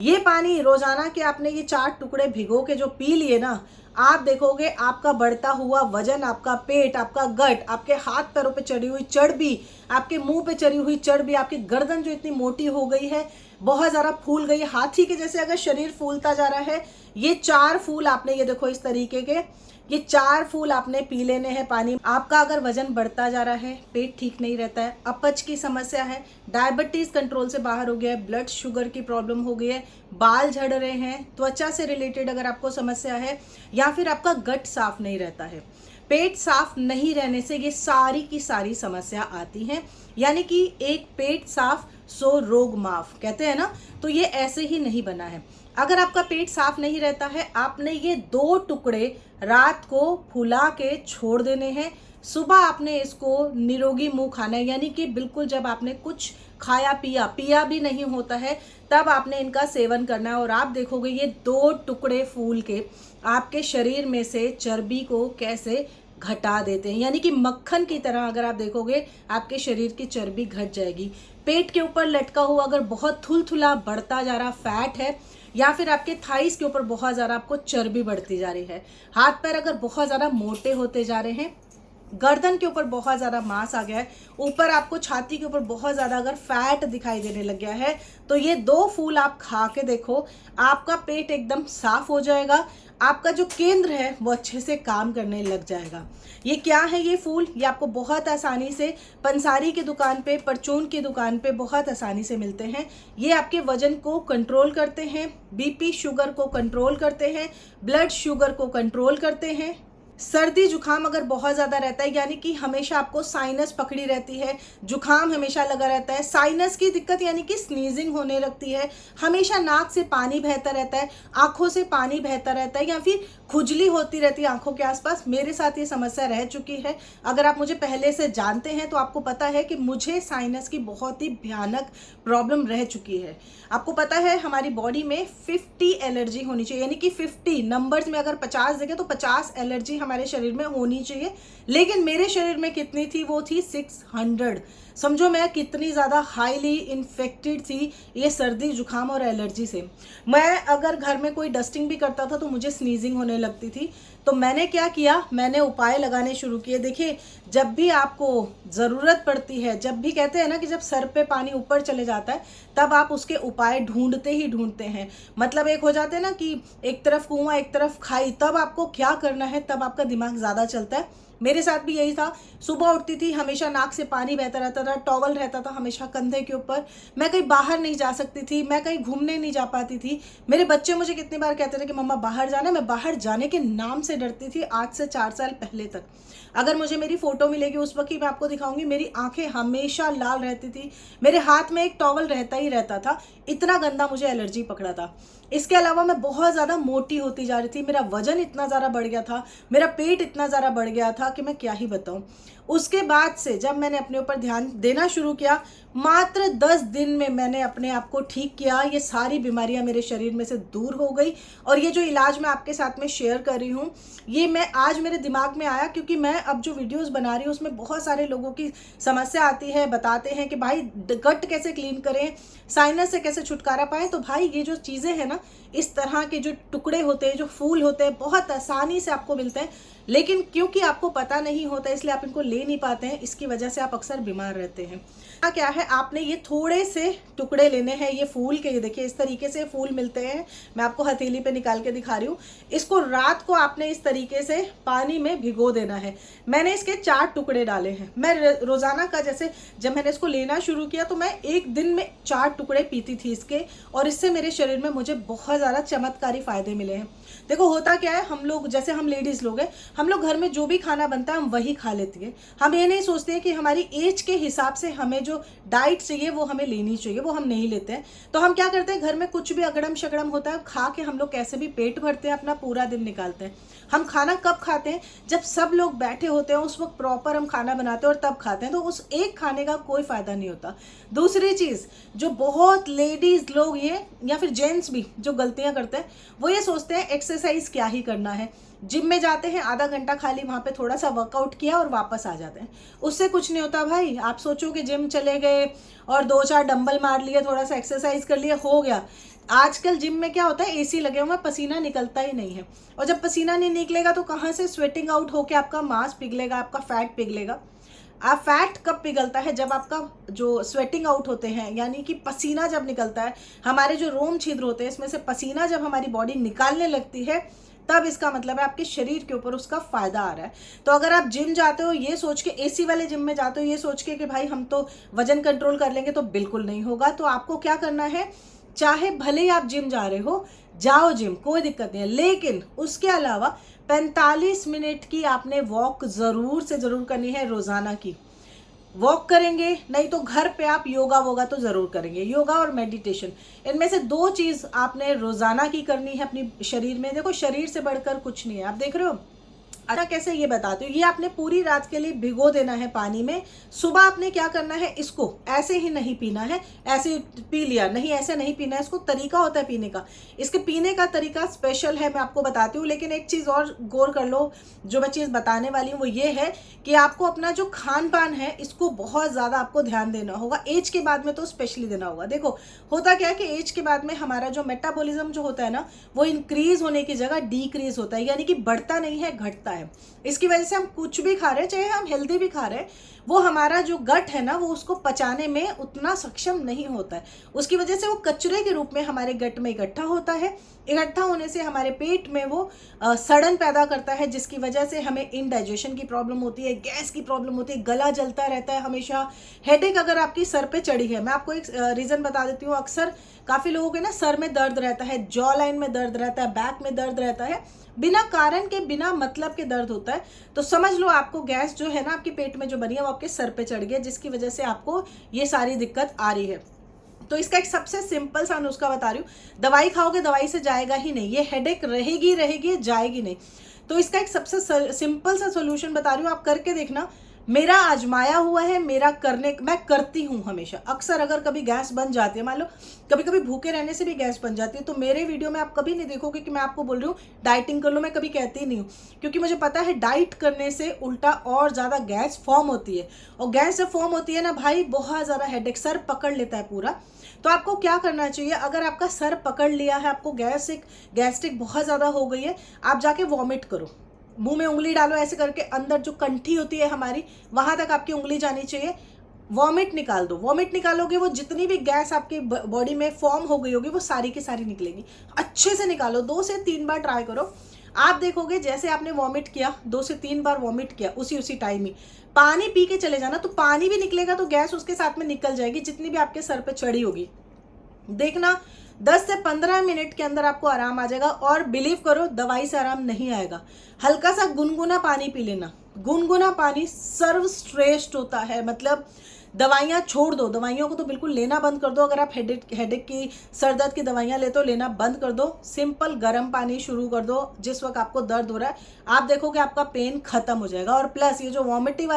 ये पानी रोजाना के आपने ये 4 टुकड़े भिगो के जो पी लिए ना, आप देखोगे आपका बढ़ता हुआ वजन, आपका पेट, आपका गट, आपके हाथ पैरों पे चढ़ी हुई चर्बी, आपके मुंह पे चढ़ी हुई चर्बी, आपकी गर्दन जो इतनी मोटी हो गई है, बहुत ज़्यादा फूल गई है, हाथी के जैसे अगर शरीर फूलता जा रहा है, ये 4 फूल आपने, ये देखो इस तरीके के, ये 4 फूल आपने पी लेने हैं पानी। आपका अगर वजन बढ़ता जा रहा है, पेट ठीक नहीं रहता है, अपच की समस्या है, डायबिटीज कंट्रोल से बाहर हो गया है, ब्लड शुगर की प्रॉब्लम हो गई है, बाल झड़ रहे हैं, त्वचा से रिलेटेड अगर आपको समस्या है, या फिर आपका गट साफ नहीं रहता है, पेट साफ नहीं रहने से ये सारी की सारी समस्या आती हैं। यानी कि एक पेट साफ सो रोग माफ कहते हैं ना, तो ये ऐसे ही नहीं बना है। अगर आपका पेट साफ नहीं रहता है, आपने ये 2 टुकड़े रात को फुला के छोड़ देने हैं, सुबह आपने इसको निरोगी मुंह खाना है। यानी कि बिल्कुल जब आपने कुछ खाया पिया भी नहीं होता है, तब आपने इनका सेवन करना है। और आप देखोगे ये 2 टुकड़े फूल के आपके शरीर में से चर्बी को कैसे घटा देते हैं। यानी कि मक्खन की तरह अगर आप देखोगे आपके शरीर की चर्बी घट जाएगी। पेट के ऊपर लटका हुआ अगर बहुत थुलथुला बढ़ता जा रहा फैट है, या फिर आपके थाइस के ऊपर बहुत ज़्यादा आपको चर्बी बढ़ती जा रही है, हाथ पैर अगर बहुत ज़्यादा मोटे होते जा रहे हैं, गर्दन के ऊपर बहुत ज़्यादा मांस आ गया है, ऊपर आपको छाती के ऊपर बहुत ज़्यादा अगर फैट दिखाई देने लग गया है, तो ये 2 फूल आप खा के देखो, आपका पेट एकदम साफ हो जाएगा, आपका जो केंद्र है वो अच्छे से काम करने लग जाएगा। ये क्या है ये फूल? ये आपको बहुत आसानी से पंसारी की दुकान पे, परचून की दुकान पे बहुत आसानी से मिलते हैं। ये आपके वजन को कंट्रोल करते हैं, बीपी शुगर को कंट्रोल करते हैं, ब्लड शुगर को कंट्रोल करते हैं। सर्दी जुकाम अगर बहुत ज़्यादा रहता है, यानी कि हमेशा आपको साइनस पकड़ी रहती है, जुकाम हमेशा लगा रहता है, साइनस की दिक्कत यानी कि स्नीजिंग होने लगती है, हमेशा नाक से पानी बहता रहता है, आंखों से पानी बहता रहता है, या फिर खुजली होती रहती है आंखों के आसपास, मेरे साथ ये समस्या रह चुकी है। अगर आप मुझे पहले से जानते हैं तो आपको पता है कि मुझे साइनस की बहुत ही भयानक प्रॉब्लम रह चुकी है। आपको पता है हमारी बॉडी में 50 एलर्जी होनी चाहिए, यानी कि 50 नंबर्स में अगर 50 देखें तो 50 एलर्जी हमारे शरीर में होनी चाहिए, लेकिन मेरे शरीर में कितनी थी? वो थी 600। समझो मैं कितनी ज़्यादा हाईली इन्फेक्टेड थी ये सर्दी जुकाम और एलर्जी से। मैं अगर घर में कोई डस्टिंग भी करता था तो मुझे स्नीजिंग होने लगती थी। तो मैंने क्या किया, मैंने उपाय लगाने शुरू किए। देखिए, जब भी आपको ज़रूरत पड़ती है, जब भी कहते हैं ना कि जब सर पे पानी ऊपर चले जाता है, तब आप उसके उपाय ढूंढते ही ढूंढते हैं। मतलब एक हो जाते हैं ना कि एक तरफ कुआं एक तरफ खाई, तब आपको क्या करना है, तब आपका दिमाग ज़्यादा चलता है। मेरे साथ भी यही था। सुबह उठती थी, हमेशा नाक से पानी बहता रहता था, टॉवल रहता था हमेशा कंधे के ऊपर, मैं कहीं बाहर नहीं जा सकती थी, मैं कहीं घूमने नहीं जा पाती थी। मेरे बच्चे मुझे कितनी बार कहते थे कि मम्मा बाहर जाना, मैं बाहर जाने के नाम से डरती थी। आज से 4 साल पहले तक अगर मुझे मेरी फोटो मिलेगी उस वक्त की, मैं आपको दिखाऊंगी, मेरी आंखें हमेशा लाल रहती थी, मेरे हाथ में एक टॉवल रहता ही रहता था, इतना गंदा मुझे एलर्जी पकड़ा था। इसके अलावा मैं बहुत ज़्यादा मोटी होती जा रही थी, मेरा वजन इतना ज़्यादा बढ़ गया था, मेरा पेट इतना ज़्यादा बढ़ गया था कि मैं क्या ही बताऊं। उसके बाद से जब मैंने अपने ऊपर ध्यान देना शुरू किया, मात्र 10 दिन में मैंने अपने आप को ठीक किया, ये सारी बीमारियां मेरे शरीर में से दूर हो गई। और ये जो इलाज मैं आपके साथ में शेयर कर रही हूँ, ये मैं आज मेरे दिमाग में आया क्योंकि मैं अब जो वीडियोस बना रही हूँ उसमें बहुत सारे लोगों की समस्या आती है, बताते हैं कि भाई गट कैसे क्लीन करें, साइनस से कैसे छुटकारा पाएं। तो भाई ये जो चीज़ें हैं ना, इस तरह के जो टुकड़े होते हैं, जो फूल होते हैं, बहुत आसानी से आपको मिलते हैं, लेकिन क्योंकि आपको पता नहीं होता इसलिए आप इनको ले नहीं पाते हैं, इसकी वजह से आप अक्सर बीमार रहते हैं। क्या है, आपने ये थोड़े से टुकड़े लेने हैं ये फूल के। ये देखिए इस तरीके से फूल मिलते हैं, मैं आपको हथेली पे निकाल के दिखा रही हूँ। इसको रात को आपने इस तरीके से पानी में भिगो देना है। मैंने इसके 4 टुकड़े डाले हैं। मैं रोजाना का, जैसे जब मैंने इसको लेना शुरू किया तो मैं एक दिन में 4 टुकड़े पीती थी इसके, और इससे मेरे शरीर में मुझे बहुत ज़्यादा चमत्कारी फायदे मिले हैं। देखो होता क्या है, हम लोग, जैसे हम लेडीज़ लोग हैं, हम लोग घर में जो भी खाना बनता है हम वही खा लेती है। हम ये नहीं सोचते हैं कि हमारी एज के हिसाब से हमें जो डाइट चाहिए वो हमें लेनी चाहिए, वो हम नहीं लेते हैं। तो हम क्या करते हैं, घर में कुछ भी अगड़म शगड़म होता है, खा के हम लोग कैसे भी पेट भरते हैं, अपना पूरा दिन निकालते हैं। हम खाना कब खाते हैं? जब सब लोग बैठे होते हैं, उस वक्त प्रॉपर हम खाना बनाते हैं और तब खाते हैं। तो उस एक खाने का कोई फायदा नहीं होता। दूसरी चीज़, जो बहुत लेडीज लोग ये, या फिर जेंट्स भी जो गलतियां करते हैं, वो ये सोचते हैं एक्सरसाइज क्या ही करना है, जिम में जाते हैं, आधा घंटा खाली वहाँ पे थोड़ा सा वर्कआउट किया और वापस आ जाते हैं। उससे कुछ नहीं होता भाई। आप सोचो कि जिम चले गए और 2-4 डंबल मार लिए, थोड़ा सा एक्सरसाइज कर लिया, हो गया। आजकल जिम में क्या होता है, एसी लगे हुए हैं, पसीना निकलता ही नहीं है। और जब पसीना नहीं निकलेगा तो कहाँ से स्वेटिंग आउट होके आपका मांस पिघलेगा, आपका फैट पिघलेगा। आप फैट कब पिघलता है, जब आपका जो स्वेटिंग आउट होते हैं, यानी कि पसीना जब निकलता है, हमारे जो रोम छिद्र होते हैं इसमें से पसीना जब हमारी बॉडी निकालने लगती है, तब इसका मतलब है आपके शरीर के ऊपर उसका फायदा आ रहा है। तो अगर आप जिम जाते हो ये सोच के, एसी वाले जिम में जाते हो ये सोच के कि भाई हम तो वजन कंट्रोल कर लेंगे, तो बिल्कुल नहीं होगा। तो आपको क्या करना है, चाहे भले ही आप जिम जा रहे हो, जाओ जिम, कोई दिक्कत नहीं है, लेकिन उसके अलावा 45 मिनट की आपने वॉक जरूर से जरूर करनी है रोजाना की। वॉक करेंगे, नहीं तो घर पे आप योगा वोगा तो जरूर करेंगे, योगा और मेडिटेशन, इनमें से 2 चीज आपने रोजाना की करनी है अपनी शरीर में। देखो शरीर से बढ़कर कुछ नहीं है, आप देख रहे हो। अच्छा कैसे ये बताती हूँ, ये आपने पूरी रात के लिए भिगो देना है पानी में। सुबह आपने क्या करना है, इसको ऐसे ही नहीं पीना है, ऐसे पी लिया नहीं, ऐसे नहीं पीना है, इसको तरीका होता है पीने का। इसके पीने का तरीका स्पेशल है, मैं आपको बताती हूँ। लेकिन एक चीज़ और गौर कर लो, जो मैं चीज़ बताने वाली हूँ वो ये है कि आपको अपना जो खान पान है इसको बहुत ज़्यादा आपको ध्यान देना होगा। एज के बाद में तो स्पेशली देना होगा। देखो होता क्या है कि एज के बाद में हमारा जो मेटाबॉलिज्म जो होता है ना, वो इंक्रीज होने की जगह डिक्रीज होता है, यानी कि बढ़ता नहीं है, घटता है। इसकी वजह से हम कुछ भी खा रहे हैं, चाहे हम हेल्दी भी खा रहे हैं, वो हमारा जो गट है ना, वो उसको पचाने में उतना सक्षम नहीं होता है। उसकी वजह से वो कचरे के रूप में हमारे गट में इकट्ठा होता है। इकट्ठा होने से हमारे पेट में वो सड़न पैदा करता है, जिसकी वजह से हमें इनडाइजेशन की प्रॉब्लम होती है, गैस की प्रॉब्लम होती है, गला जलता रहता है हमेशा। हेडेक अगर आपकी सर पे चढ़ी है, मैं आपको एक रीज़न बता देती हूँ। अक्सर काफ़ी लोगों के ना सर में दर्द रहता है, जॉ लाइन में दर्द रहता है, बैक में दर्द रहता है, बिना कारण के बिना मतलब के दर्द होता है। तो समझ लो आपको गैस जो है ना आपके पेट में जो बनी है वो आपके सर पे चढ़ गई है, जिसकी वजह से आपको ये सारी दिक्कत आ रही है। तो इसका एक सबसे सिंपल सा नुस्खा बता रही हूँ, दवाई खाओगे दवाई से जाएगा ही नहीं, ये हेडेक रहेगी रहेगी, जाएगी नहीं। तो इसका एक सबसे सिंपल सा सोल्यूशन बता रही हूँ, आप करके देखना। मेरा आजमाया हुआ है, मेरा करने, मैं करती हूँ हमेशा। अक्सर अगर कभी गैस बन जाती है, मान लो कभी कभी भूखे रहने से भी गैस बन जाती है, तो मेरे वीडियो में आप कभी नहीं देखोगे कि मैं आपको बोल रही हूँ डाइटिंग कर लो, मैं कभी कहती नहीं हूँ। क्योंकि मुझे पता है डाइट करने से उल्टा और ज़्यादा गैस फॉर्म होती है, और गैस जब फॉर्म होती है ना भाई, बहुत ज़्यादा हेडेक, सर पकड़ लेता है पूरा। तो आपको क्या करना चाहिए, अगर आपका सर पकड़ लिया है, आपको गैस्ट्रिक बहुत ज़्यादा हो गई है, आप जाके वॉमिट करो, मुंह में उंगली डालो, ऐसे करके अंदर जो कंठी होती है हमारी, वहां तक आपकी उंगली जानी चाहिए, वॉमिट निकाल दो। वॉमिट निकालोगे, वो जितनी भी गैस आपकी बॉडी में फॉर्म हो गई होगी वो सारी की सारी निकलेगी। अच्छे से निकालो, 2 से 3 बार ट्राई करो। आप देखोगे जैसे आपने वॉमिट किया, 2 से 3 बार वॉमिट किया, उसी टाइम ही पानी पी के चले जाना, तो पानी भी निकलेगा तो गैस उसके साथ में निकल जाएगी, जितनी भी आपके सर पे चढ़ी होगी। देखना 10 से 15 मिनट के अंदर आपको आराम आ जाएगा। और बिलीव करो, दवाई से आराम नहीं आएगा। हल्का सा गुनगुना पानी पी लेना, गुनगुना पानी सर्वश्रेष्ठ होता है। मतलब दवाइयाँ छोड़ दो, दवाइयों को तो बिल्कुल लेना बंद कर दो। अगर आप हेडेक की, सर दर्द की दवाइयाँ लेते हो, लेना बंद कर दो। सिंपल गर्म पानी शुरू कर दो जिस वक्त आपको दर्द हो रहा है, आप देखोगे आपका पेन खत्म हो जाएगा। और प्लस ये जो वॉमिटिंग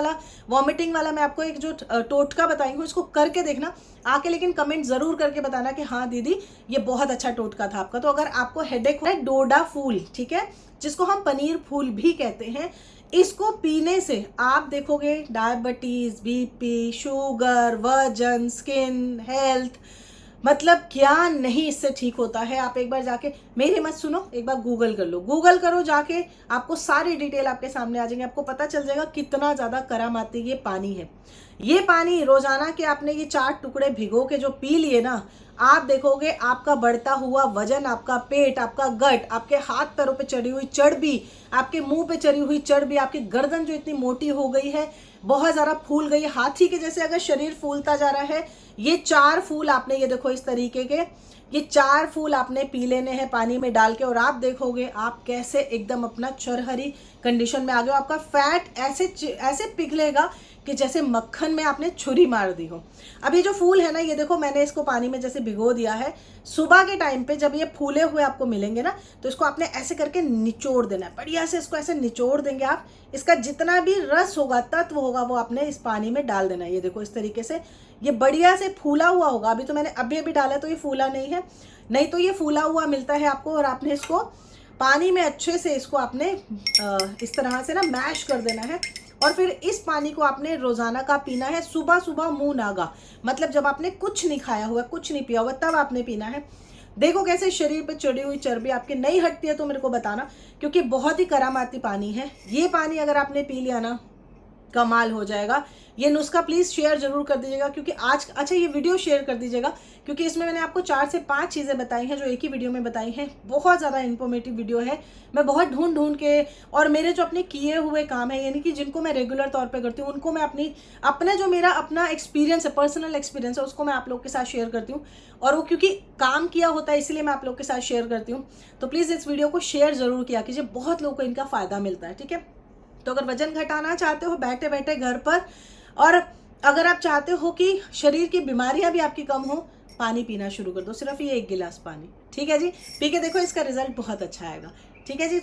वाला मैं आपको एक जो टोटका बताई हूँ, इसको करके देखना आके, लेकिन कमेंट जरूर करके बताना कि हाँ दीदी ये बहुत अच्छा टोटका था आपका। तो अगर आपको हेडेक हो, डोडा फूल, ठीक है, जिसको हम पनीर फूल भी कहते हैं, इसको पीने से आप देखोगे डायबिटीज, बीपी, शुगर, वजन, स्किन हेल्थ, मतलब क्या नहीं इससे ठीक होता है। आप एक बार जाके, मेरी मत सुनो, एक बार गूगल कर लो, गूगल करो जाके, आपको सारी डिटेल आपके सामने आ जाएंगे, आपको पता चल जाएगा कितना ज़्यादा करामाती ये पानी है। ये पानी रोजाना के आपने ये 4 टुकड़े भिगो के जो पी लिए ना, आप देखोगे आपका बढ़ता हुआ वजन, आपका पेट, आपका गट, आपके हाथ पैरों पे चढ़ी हुई चर्बी, आपके मुंह पे चढ़ी हुई चर्बी, आपकी गर्दन जो इतनी मोटी हो गई है, बहुत ज़्यादा फूल गई है, हाथी के जैसे अगर शरीर फूलता जा रहा है, ये 4 फूल आपने, ये देखो इस तरीके के, ये 4 फूल आपने पी लेने हैं पानी में डाल के, और आप देखोगे आप कैसे एकदम अपना चरहरी कंडीशन में आ गए हो। आपका फैट ऐसे पिघलेगा कि जैसे मक्खन में आपने छुरी मार दी हो। अब ये जो फूल है ना, ये देखो मैंने इसको पानी में जैसे भिगो दिया है। सुबह के टाइम पे जब ये फूले हुए आपको मिलेंगे ना, तो इसको आपने ऐसे करके निचोड़ देना है, बढ़िया से इसको ऐसे निचोड़ देंगे आप। इसका जितना भी रस होगा, तत्व होगा, वो आपने इस पानी में डाल देना है। ये देखो इस तरीके से ये बढ़िया से फूला हुआ होगा। अभी तो मैंने अभी डाला तो ये फूला नहीं है, नहीं तो ये फूला हुआ मिलता है आपको। और आपने इसको पानी में अच्छे से इसको आपने इस तरह से ना मैश कर देना है, और फिर इस पानी को आपने रोजाना का पीना है। सुबह सुबह मुंह नागा, मतलब जब आपने कुछ नहीं खाया हुआ, कुछ नहीं पिया हुआ, तब आपने पीना है। देखो कैसे शरीर पे चढ़ी हुई चर्बी आपके नहीं हटती है तो मेरे को बताना, क्योंकि बहुत ही करामाती पानी है ये। पानी अगर आपने पी लिया ना, कमाल हो जाएगा। ये नुस्खा प्लीज शेयर जरूर कर दीजिएगा, क्योंकि आज अच्छा ये वीडियो शेयर कर दीजिएगा, क्योंकि इसमें मैंने आपको 4 से 5 चीजें बताई हैं जो एक ही वीडियो में बताई हैं। बहुत ज्यादा इन्फॉर्मेटिव वीडियो है। मैं बहुत ढूंढ ढूंढ के, और मेरे जो अपने किए हुए काम है, यानी कि जिनको मैं रेगुलर तौर पे करती हूँ, उनको मैं अपना जो मेरा अपना एक्सपीरियंस है, पर्सनल एक्सपीरियंस है, उसको मैं आप लोग के साथ शेयर करती हूँ। और वो क्योंकि काम किया होता है इसलिए मैं आप लोग के साथ शेयर करती हूँ। तो प्लीज इस वीडियो को शेयर जरूर किया कीजिए, बहुत लोगों को इनका फायदा मिलता है। ठीक है, तो अगर वजन घटाना चाहते हो बैठे बैठे घर पर, और अगर आप चाहते हो कि शरीर की बीमारियां भी आपकी कम हो, पानी पीना शुरू कर दो, सिर्फ ये 1 गिलास पानी। ठीक है जी, पी के देखो, इसका रिजल्ट बहुत अच्छा आएगा। ठीक है जी।